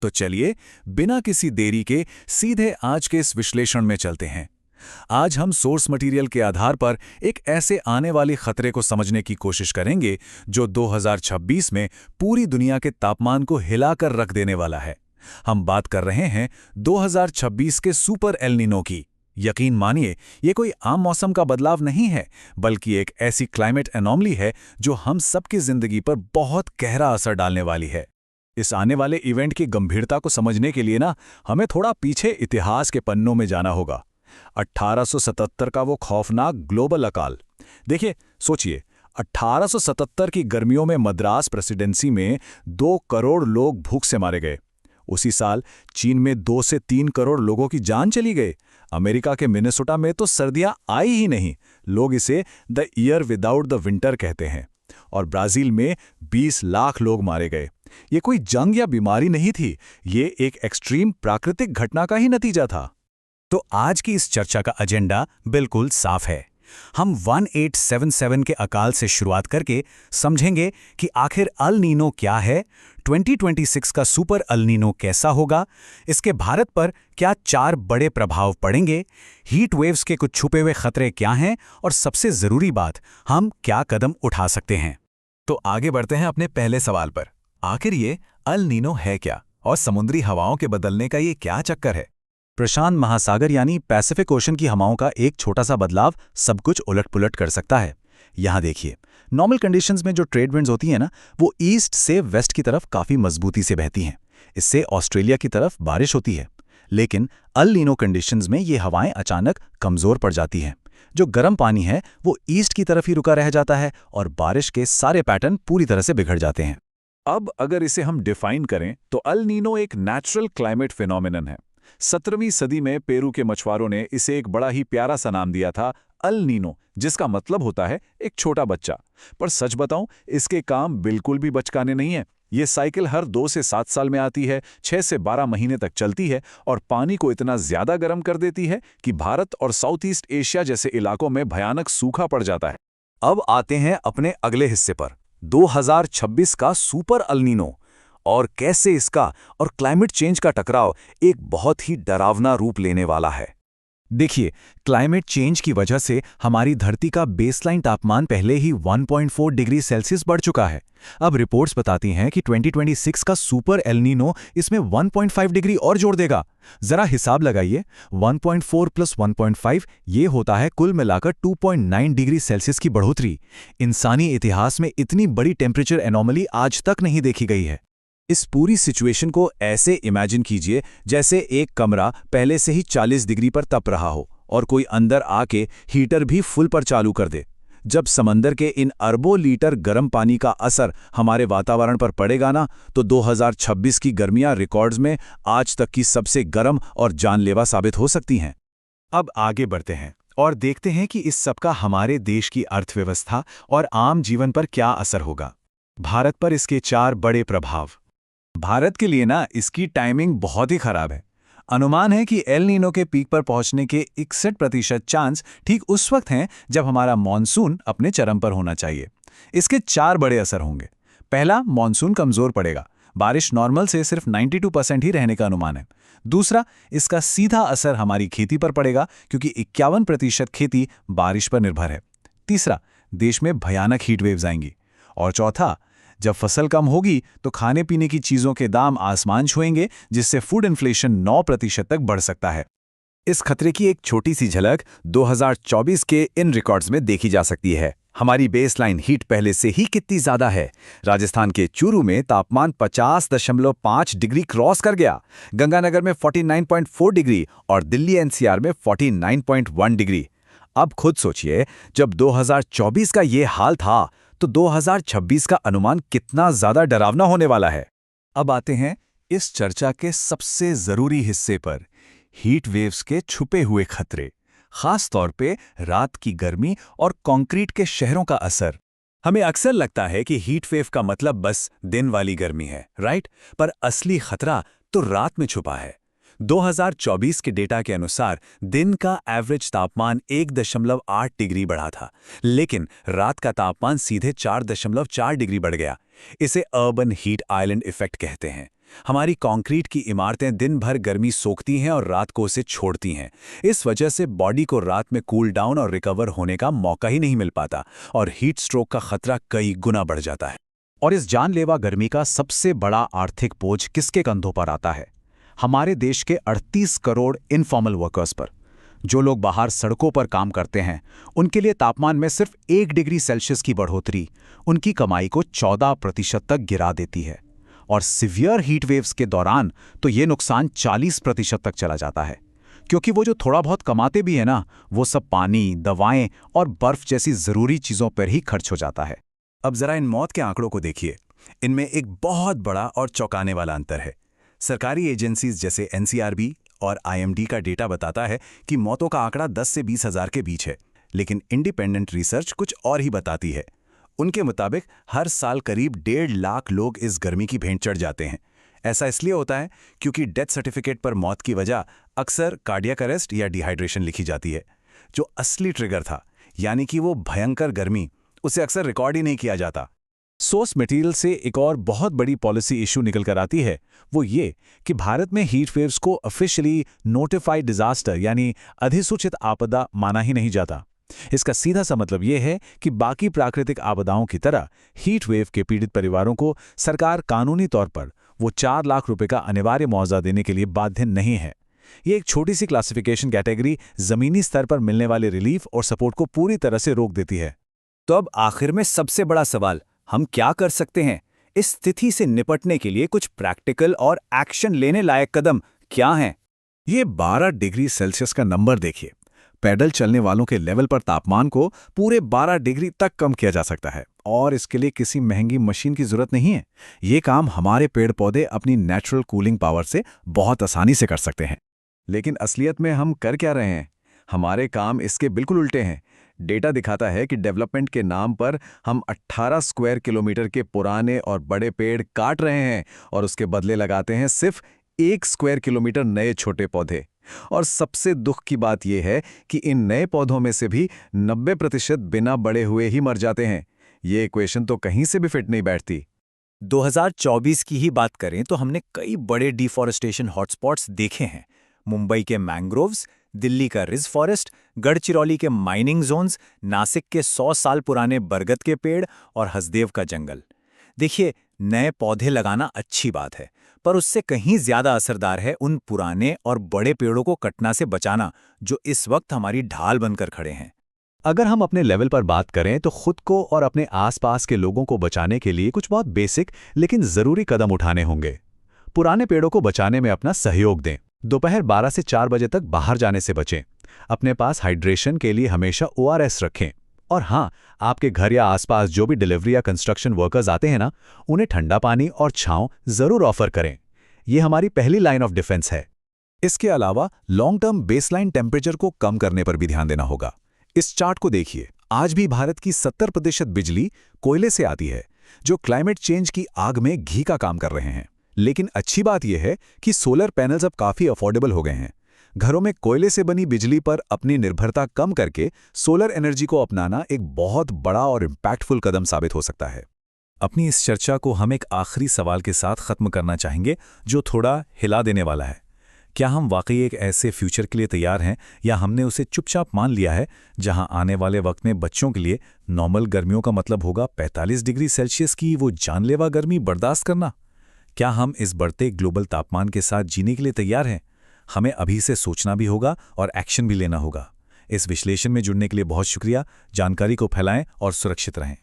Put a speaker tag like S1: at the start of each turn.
S1: तो चलिए बिना किसी देरी के सीधे आज के इस विश्लेषण में चलते हैं। आज हम सोर्स मटेरियल के आधार पर एक ऐसे आने वाले खतरे को समझने की कोशिश करेंगे जो 2026 में पूरी दुनिया के तापमान को हिलाकर रख देने वाला है। हम बात कर रहे हैं 2026 के सुपर एल नीनो की। यकीन मानिए, ये कोई आम मौसम का बदलाव नहीं है, बल्कि एक ऐसी क्लाइमेट एनॉमली है जो हम सबकी जिंदगी पर बहुत गहरा असर डालने वाली है। इस आने वाले इवेंट की गंभीरता को समझने के लिए हमें थोड़ा पीछे इतिहास के पन्नों में जाना होगा। 1877 का वो खौफनाक ग्लोबल अकाल। देखिए, सोचिए, 1877 की गर्मियों में मद्रास प्रेसिडेंसी में 2 करोड़ लोग भूख से मारे गए। उसी साल चीन में 2 से 3 करोड़ लोगों की जान चली गई। अमेरिका के मिनेसोटा में तो सर्दियां आई ही नहीं, लोग इसे the year without the winter कहते हैं। और ब्राजील में 20 लाख लोग मारे गए। ये कोई जंग या बीमारी नहीं थी, ये एक एक्सट्रीम प्राकृतिक घटना का ही नतीजा था। तो आज की इस चर्चा का एजेंडा बिल्कुल साफ है। हम 1877 के अकाल से शुरुआत करके समझेंगे कि आखिर अल नीनो क्या है, 2026 का सुपर अल नीनो कैसा होगा, इसके भारत पर क्या 4 बड़े प्रभाव पड़ेंगे, हीट वेव्स के कुछ छुपे हुए खतरे क्या हैं, और सबसे जरूरी बात, हम क्या कदम उठा सकते हैं। तो आगे बढ़ते हैं अपने पहले सवाल पर। आखिर ये अल नीनो है क्या, और समुद्री हवाओं के बदलने का ये क्या चक्कर है? प्रशांत महासागर यानी पैसिफिक ओशन की हवाओं का एक छोटा सा बदलाव सब कुछ उलट-पुलट कर सकता है। यहाँ देखिए, नॉर्मल कंडीशंस में जो ट्रेड विंड्स होती हैं वो ईस्ट से वेस्ट की तरफ काफ़ी मजबूती से बहती हैं। इससे ऑस्ट्रेलिया की तरफ बारिश होती है। लेकिन अल नीनो कंडीशंस में ये हवाएं अचानक कमज़ोर पड़ जाती हैं। जो गर्म पानी है वो ईस्ट की तरफ ही रुका रह जाता है और बारिश के सारे पैटर्न पूरी तरह से बिगड़ जाते हैं। अब अगर इसे हम डिफाइन करें तो अल नीनो एक नेचुरल क्लाइमेट फिनोमिनन है। 17वीं सदी में पेरू के मछुआरों ने इसे एक बड़ा ही प्यारा सा नाम दिया था, अल नीनो, जिसका मतलब होता है एक छोटा बच्चा। पर सच बताऊं, इसके काम बिल्कुल भी बचकाने नहीं है। ये साइकिल हर 2 से 7 साल में आती है, 6 से 12 महीने तक चलती है और पानी को इतना ज्यादा गर्म कर देती है कि भारत और साउथ ईस्ट एशिया जैसे इलाकों में भयानक सूखा पड़ जाता है। अब आते हैं अपने अगले हिस्से पर, 2026 का सुपर अल नीनो, और कैसे इसका और क्लाइमेट चेंज का टकराव एक बहुत ही डरावना रूप लेने वाला है। देखिए, क्लाइमेट चेंज की वजह से हमारी धरती का बेसलाइन तापमान पहले ही 1.4 डिग्री सेल्सियस बढ़ चुका है। अब रिपोर्ट्स बताती हैं कि 2026 का सुपर एल नीनो इसमें 1.5 डिग्री और जोड़ देगा। जरा हिसाब लगाइए, 1.4 + 1.5 ये होता है कुल मिलाकर 2.9 डिग्री सेल्सियस की बढ़ोतरी। इंसानी इतिहास में इतनी बड़ी टेम्परेचर एनोमली आज तक नहीं देखी गई है। इस पूरी सिचुएशन को ऐसे इमेजिन कीजिए जैसे एक कमरा पहले से ही 40 डिग्री पर तप रहा हो और कोई अंदर आके हीटर भी फुल पर चालू कर दे। जब समंदर के इन अरबों लीटर गर्म पानी का असर हमारे वातावरण पर पड़ेगा तो 2026 की गर्मियां रिकॉर्ड्स में आज तक की सबसे गर्म और जानलेवा साबित हो सकती हैं। अब आगे बढ़ते हैं और देखते हैं कि इस सबका हमारे देश की अर्थव्यवस्था और आम जीवन पर क्या असर होगा। भारत पर इसके 4 बड़े प्रभाव। भारत के लिए इसकी टाइमिंग बहुत ही खराब है। अनुमान है कि एल नीनो के पीक पर पहुंचने के 61% चांस ठीक उस वक्त हैं जब हमारा मॉनसून अपने चरम पर होना चाहिए। इसके 4 बड़े असर होंगे। पहला, मॉनसून कमजोर पड़ेगा। बारिश नॉर्मल से सिर्फ 92% ही रहने का अनुमान है। दूसरा, इसका सीधा असर हमारी खेती पर पड़ेगा क्योंकि 51% खेती बारिश पर निर्भर है। तीसरा, देश में भयानक हीट वेव्स आएंगी। और चौथा, जब फसल कम होगी तो खाने पीने की चीजों के दाम आसमान छुएंगे, जिससे फूड इन्फ्लेशन 9% तक बढ़ सकता है। इस खतरे की एक छोटी सी झलक 2024 के इन रिकॉर्ड्स में देखी जा सकती है। हमारी बेसलाइन हीट पहले से ही कितनी ज्यादा है। राजस्थान के चूरू में तापमान 50.5 डिग्री क्रॉस कर गया, गंगानगर में 49.4 डिग्री और दिल्ली एनसीआर में 49.1 डिग्री। अब खुद सोचिए, जब 2024 का ये हाल था तो 2026 का अनुमान कितना ज्यादा डरावना होने वाला है। अब आते हैं इस चर्चा के सबसे जरूरी हिस्से पर, हीट वेव्स के छुपे हुए खतरे, खास तौर पे रात की गर्मी और कंक्रीट के शहरों का असर। हमें अक्सर लगता है कि हीट वेव का मतलब बस दिन वाली गर्मी है, राइट? पर असली खतरा तो रात में छुपा है। 2024 के डेटा के अनुसार दिन का एवरेज तापमान 1.8 डिग्री बढ़ा था, लेकिन रात का तापमान सीधे 4.4 डिग्री बढ़ गया। इसे अर्बन हीट आइलैंड इफेक्ट कहते हैं। हमारी कंक्रीट की इमारतें दिन भर गर्मी सोखती हैं और रात को उसे छोड़ती हैं। इस वजह से बॉडी को रात में कूल डाउन और रिकवर होने का मौका ही नहीं मिल पाता और हीट स्ट्रोक का खतरा कई गुना बढ़ जाता है।
S2: और इस जानलेवा गर्मी का सबसे बड़ा आर्थिक बोझ किसके कंधों पर आता है? हमारे देश के 38 करोड़ इनफॉर्मल वर्कर्स पर। जो लोग बाहर सड़कों पर काम करते हैं, उनके लिए तापमान में सिर्फ 1 डिग्री सेल्सियस की बढ़ोतरी उनकी कमाई को 14% तक गिरा देती है। और सिवियर हीट वेव्स के दौरान तो ये नुकसान 40% तक चला जाता है, क्योंकि वो जो थोड़ा बहुत कमाते भी है ना, वो सब पानी, दवाएं और बर्फ जैसी ज़रूरी चीज़ों पर ही खर्च हो जाता है।
S1: अब जरा इन मौत के आंकड़ों को देखिए। इनमें एक बहुत बड़ा और चौंकाने वाला अंतर है। सरकारी एजेंसीज जैसे एनसीआरबी और आईएमडी का डेटा बताता है कि मौतों का आंकड़ा 10 से 20 हज़ार के बीच है, लेकिन इंडिपेंडेंट रिसर्च कुछ और ही बताती है। उनके मुताबिक हर साल करीब 1.5 लाख लोग इस गर्मी की भेंट चढ़ जाते हैं। ऐसा इसलिए होता है क्योंकि डेथ सर्टिफिकेट पर मौत की वजह अक्सर कार्डियक अरेस्ट या डिहाइड्रेशन लिखी जाती है। जो असली ट्रिगर था, यानी कि वो भयंकर गर्मी, उसे अक्सर रिकॉर्ड ही नहीं किया जाता। सोर्स मटेरियल से एक और बहुत बड़ी पॉलिसी इशू निकल कर आती है, वो ये कि भारत में हीट वेव्स को ऑफिशियली नोटिफाइड डिजास्टर यानी अधिसूचित आपदा माना ही नहीं जाता। इसका सीधा सा मतलब ये है कि बाकी प्राकृतिक आपदाओं की तरह हीट वेव के पीड़ित परिवारों को सरकार कानूनी तौर पर वो 4 लाख रुपए का अनिवार्य मुआवजा देने के लिए बाध्य नहीं है। ये एक छोटी सी क्लासिफिकेशन कैटेगरी जमीनी स्तर पर मिलने वाले रिलीफ और सपोर्ट को पूरी तरह से रोक देती है।
S3: तो अब आखिर में सबसे बड़ा सवाल, हम क्या कर सकते हैं? इस स्थिति से निपटने के लिए कुछ प्रैक्टिकल और एक्शन लेने लायक कदम क्या हैं?
S1: ये 12 डिग्री सेल्सियस का नंबर देखिए। पैदल चलने वालों के लेवल पर तापमान को पूरे 12 डिग्री तक कम किया जा सकता है और इसके लिए किसी महंगी मशीन की जरूरत नहीं है। ये काम हमारे पेड़ पौधे अपनी नेचुरल कूलिंग पावर से बहुत आसानी से कर सकते हैं। लेकिन असलियत में हम कर क्या रहे हैं? हमारे काम इसके बिल्कुल उल्टे हैं। डेटा दिखाता है कि डेवलपमेंट के नाम पर हम 18 स्क्वायर किलोमीटर के पुराने और बड़े पेड़ काट रहे हैं और उसके बदले लगाते हैं सिर्फ 1 स्क्वायर किलोमीटर नए छोटे पौधे। और सबसे दुख की बात यह है कि इन नए पौधों में से भी 90% बिना बड़े हुए ही मर जाते हैं। ये इक्वेशन तो कहीं से भी फिट नहीं बैठती।
S3: 2024 की ही बात करें तो हमने कई बड़े डिफॉरेस्टेशन हॉटस्पॉट्स देखे हैं। मुंबई के मैंग्रोव्स, दिल्ली का रिज फॉरेस्ट, गढ़चिरौली के माइनिंग जोन्स, नासिक के 100 साल पुराने बरगद के पेड़ और हसदेव का जंगल। देखिए, नए पौधे लगाना अच्छी बात है, पर उससे कहीं ज्यादा असरदार है उन पुराने और बड़े पेड़ों को कटना से बचाना, जो इस वक्त हमारी ढाल बनकर खड़े हैं।
S2: अगर हम अपने लेवल पर बात करें तो खुद को और अपने आसपास के लोगों को बचाने के लिए कुछ बहुत बेसिक लेकिन जरूरी कदम उठाने होंगे। पुराने पेड़ों को बचाने में अपना सहयोग दें। दोपहर 12 से 4 बजे तक बाहर जाने से बचें। अपने पास हाइड्रेशन के लिए हमेशा ORS रखें। और हाँ, आपके घर या आसपास जो भी डिलीवरी या कंस्ट्रक्शन वर्कर्स आते हैं ना, उन्हें ठंडा पानी और छांव जरूर ऑफर करें। ये हमारी पहली लाइन ऑफ डिफेंस है।
S1: इसके अलावा लॉन्ग टर्म बेसलाइन टेम्परेचर को कम करने पर भी ध्यान देना होगा। इस चार्ट को देखिए। आज भी भारत की 70% बिजली कोयले से आती है, जो क्लाइमेट चेंज की आग में घी का काम कर रहे हैं। लेकिन अच्छी बात यह है कि सोलर पैनल्स अब काफी अफोर्डेबल हो गए हैं। घरों में कोयले से बनी बिजली पर अपनी निर्भरता कम करके सोलर एनर्जी को अपनाना एक बहुत बड़ा और इम्पैक्टफुल कदम साबित हो सकता है। अपनी इस चर्चा को हम एक आखिरी सवाल के साथ खत्म करना चाहेंगे, जो थोड़ा हिला देने वाला है। क्या हम वाकई एक ऐसे फ्यूचर के लिए तैयार हैं, या हमने उसे चुपचाप मान लिया है जहां आने वाले वक्त में बच्चों के लिए नॉर्मल गर्मियों का मतलब होगा 45 डिग्री सेल्सियस की वो जानलेवा गर्मी बर्दाश्त करना? क्या हम इस बढ़ते ग्लोबल तापमान के साथ जीने के लिए तैयार हैं? हमें अभी से सोचना भी होगा और एक्शन भी लेना होगा। इस विश्लेषण में जुड़ने के लिए बहुत शुक्रिया। जानकारी को फैलाएं और सुरक्षित रहें।